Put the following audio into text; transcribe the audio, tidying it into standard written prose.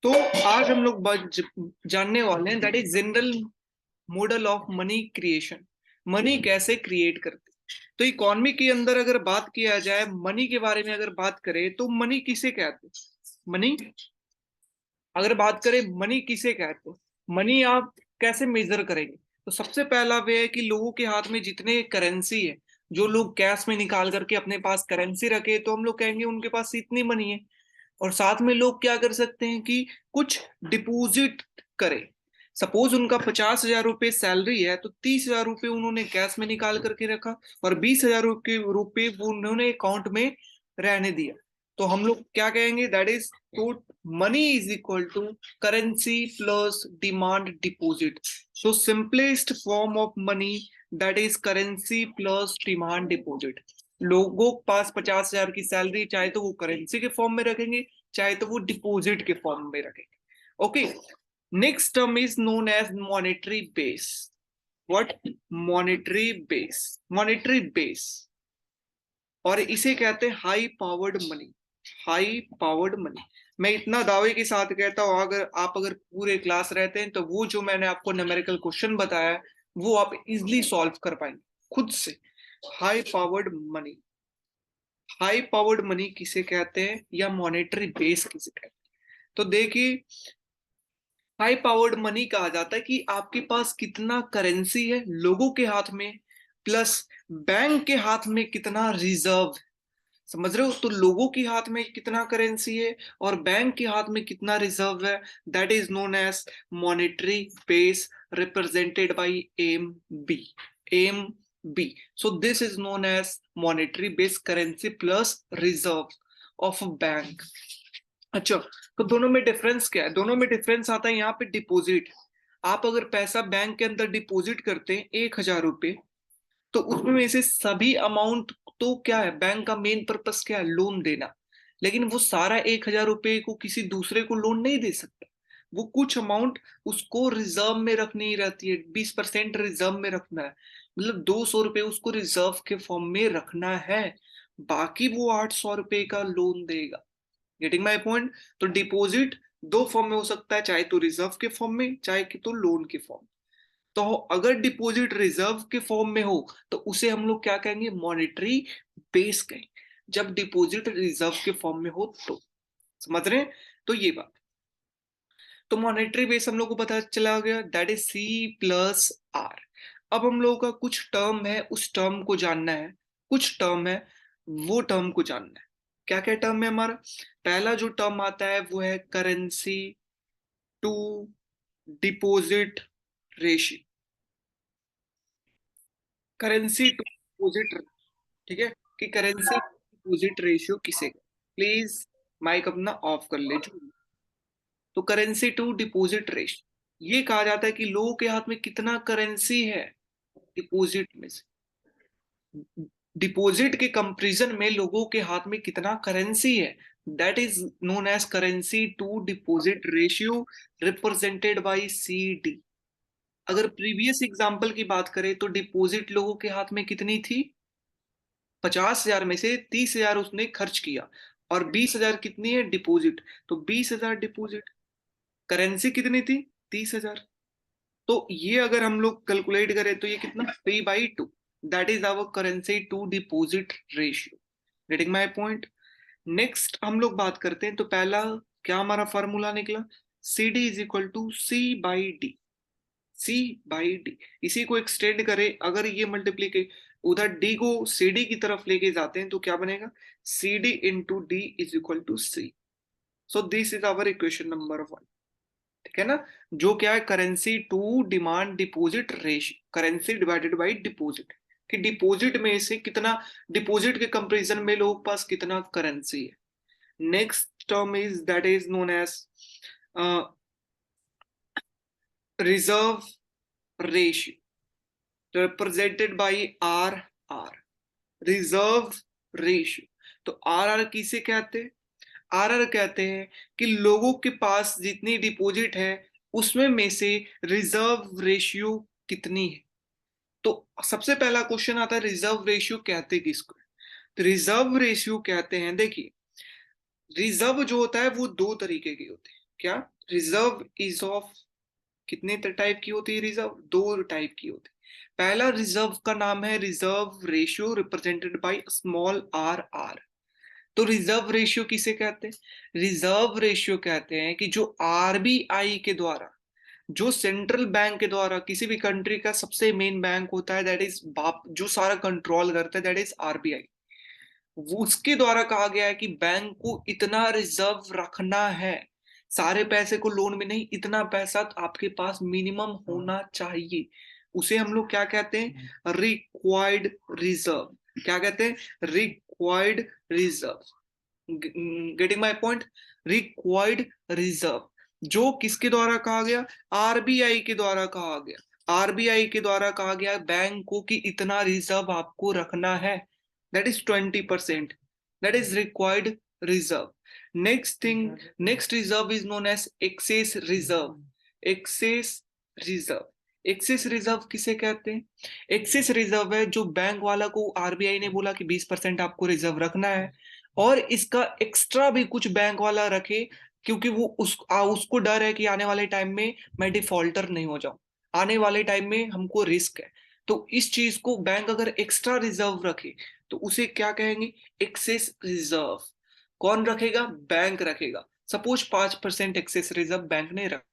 तो आज हम लोग जानने वाले हैं that is general model of money creation. Money कैसे क्रिएट करते हैं। तो इकोनॉमी के अंदर अगर बात किया जाए, मनी के बारे में अगर बात करें तो मनी किसे कहते हैं। मनी अगर बात करें, मनी किसे कहते हैं, मनी आप कैसे मेजर करेंगे। तो सबसे पहला वे है कि लोगों के हाथ में जितने करेंसी है, जो लोग कैश में निकाल करके अपने पास करेंसी रखे, तो हम लोग कहेंगे उनके पास इतनी मनी है। और साथ में लोग क्या कर सकते हैं कि कुछ डिपॉजिट करें। सपोज उनका 50,000 रुपये सैलरी है, तो 30,000 रुपये उन्होंने कैश में निकाल करके रखा और 20,000 रुपये वो उन्होंने अकाउंट में रहने दिया। तो हम लोग क्या कहेंगे, दैट इज तो money is equal to currency plus demand deposit. So simplest form of money that is currency plus demand deposit. लोगों के पास 50,000 की सैलरी, चाहे तो वो करेंसी के फॉर्म में रखेंगे, चाहे तो वो डिपॉजिट के फॉर्म में रखेंगे। Okay, next term is known as monetary base. What? Monetary base. Monetary base, और इसे कहते हैं high powered money. High powered money. मैं इतना दावे के साथ कहता हूं, अगर पूरे क्लास रहते हैं तो वो जो मैंने आपको न्यूमेरिकल क्वेश्चन बताया है, वो आप इजिली सॉल्व कर पाएंगे खुद से। High powered money. High powered money किसे कहते हैं या मॉनेटरी बेस किसे कहते हैं। तो देखिए, हाई पावर्ड मनी कहा जाता है कि आपके पास कितना करेंसी है लोगों के हाथ में, प्लस बैंक के हाथ में कितना रिजर्व। समझ रहे हो? तो लोगों के हाथ में कितना करेंसी है और बैंक के हाथ में कितना रिजर्व है, that is known as monetary base, represented by M B. M B. So this is known as monetary base, currency plus reserve of bank. अच्छा, तो दोनों में डिफरेंस क्या है? दोनों में डिफरेंस आता है यहाँ पे डिपॉजिट। आप अगर पैसा बैंक के अंदर डिपॉजिट करते हैं 1,000 रुपये, तो उसमें में से सभी अमाउंट, तो क्या है, बैंक का मेन पर्पस क्या है, लोन देना। लेकिन वो सारा 1,000 रुपये को किसी दूसरे को लोन नहीं दे सकता। वो कुछ अमाउंट उसको रिजर्व में रखनी रहती है, 20% रिजर्व में रखना है। मतलब 200 रुपये उसको रिजर्व के फॉर्म में रखना है, बाकी वो 800 रुपये का लोन देगा। Getting my point? तो डिपॉजिट दो फॉर्म में हो सकता है, चाहे तो रिजर्व के फॉर्म में, चाहे कि तो लोन के फॉर्म। तो अगर डिपॉजिट रिजर्व के फॉर्म में हो तो उसे हम लोग क्या कहेंगे, मॉनेटरी बेस कहेंगे। जब डिपॉजिट रिजर्व के फॉर्म में हो तो। समझ रहे हैं? तो ये बात। तो मॉनेटरी बेस हम लोग को पता चला गया, that is C plus R. अब हम लोगों का कुछ टर्म है, उस टर्म को जानना है। कुछ टर्म है, वो टर्म को जानना है। क्या क्या टर्म है हमारा? पहला जो टर्म आता है वो है currency to deposit ratio. Currency to deposit, ठीक है, कि करेंसी डिपॉजिट रेशियो किसे। प्लीज माइक अपना ऑफ कर ले जो। तो करेंसी टू डिपॉजिट रेशियो ये कहा जाता है कि लोगों के हाथ में कितना करेंसी है डिपॉजिट में से। डिपॉजिट के कंपैरिजन में लोगों के हाथ में कितना करेंसी है, that is known as currency to deposit ratio, represented by C D. अगर प्रीवियस एग्जांपल की बात करें तो डिपॉजिट लोगों के हाथ में कितनी थी, 50,000 में से 30,000 उसने खर्च किया, और 20,000 कितनी है डिपॉजिट। तो 20,000 डिपॉजिट, करेंसी कितनी थी, 30,000। तो ये अगर हम लोग कैलकुलेट करें तो ये कितना, 3/2। That is our currency to deposit ratio. Getting my point? Next हम लोग बात करते हैं, तो पहला क्या हमारा फॉर्मूला निकला, C D is equal to C/D। C by D, इसी को एक्सटेंड करें, अगर ये मल्टीप्लीके उधर डी को सी डी की तरफ लेके जाते हैं तो क्या बनेगा, C D into D is equal to C. So this is our equation number 1। ठीक है ना? जो क्या है, currency to demand deposit ratio, currency divided by deposit, कि डिपॉजिट में से कितना, डिपॉजिट के कंपैरिजन में लोगों के पास कितना करेंसी है। Next term is that is known as reserve ratio, represented by R R. Reserve ratio, तो आर आर किसे कहते हैं, आर आर कहते हैं कि लोगों के पास जितनी डिपॉजिट है उसमें में से रिजर्व रेशियो कितनी है। तो सबसे पहला क्वेश्चन आता है, रिजर्व रेशियो कहते किसको? तो रिजर्व रेशियो कहते हैं, देखिए, रिजर्व जो होता है वो दो तरीके के होते हैं। क्या रिजर्व इज ऑफ कितने टाइप की होती है रिजर्व? दो टाइप की होती है। पहला रिजर्व का नाम है reserve ratio represented by small R R. तो रिजर्व रेशियो किसे कहते हैं? रिजर्व रेशियो कहते हैं कि जो आरबीआई के द्वारा, जो सेंट्रल बैंक के द्वारा, किसी भी कंट्री का सबसे मेन बैंक होता है दैट इज बाप, जो सारा कंट्रोल करता है दैट इज आरबीआई। वो उसके द्वारा कहा गया है कि बैंक को इतना रिजर्व रखना है, सारे पैसे को लोन में नहीं, इतना पैसा तो आपके पास मिनिमम होना चाहिए। उसे हम लोग क्या कहते हैं? Required reserve. क्या कहते हैं? Required reserve. Getting my point? Required reserve जो किसके द्वारा कहा गया? आरबीआई के द्वारा कहा गया। आरबीआई के द्वारा कहा गया बैंक को कि इतना रिजर्व आपको रखना है, that is 20%, that is required reserve. Next thing, next reserve is known as excess reserve. excess reserve, excess reserve किसे कहते हैं? एक्सेस रिजर्व है जो बैंक वाला को आरबीआई ने बोला कि 20% आपको रिजर्व रखना है, और इसका एक्स्ट्रा भी कुछ बैंक वाला रखे, क्योंकि वो उसको डर है कि आने वाले टाइम में मैं डिफॉल्टर नहीं हो जाऊं, आने वाले टाइम में हमको रिस्क है। तो इस चीज को बैंक अगर एक्स्ट्रा रिजर्व रखे तो उसे क्या कहेंगे? Excess reserve. कौन रखेगा? बैंक रखेगा। सपोज 5% एक्सेस रिजर्व बैंक ने रखा।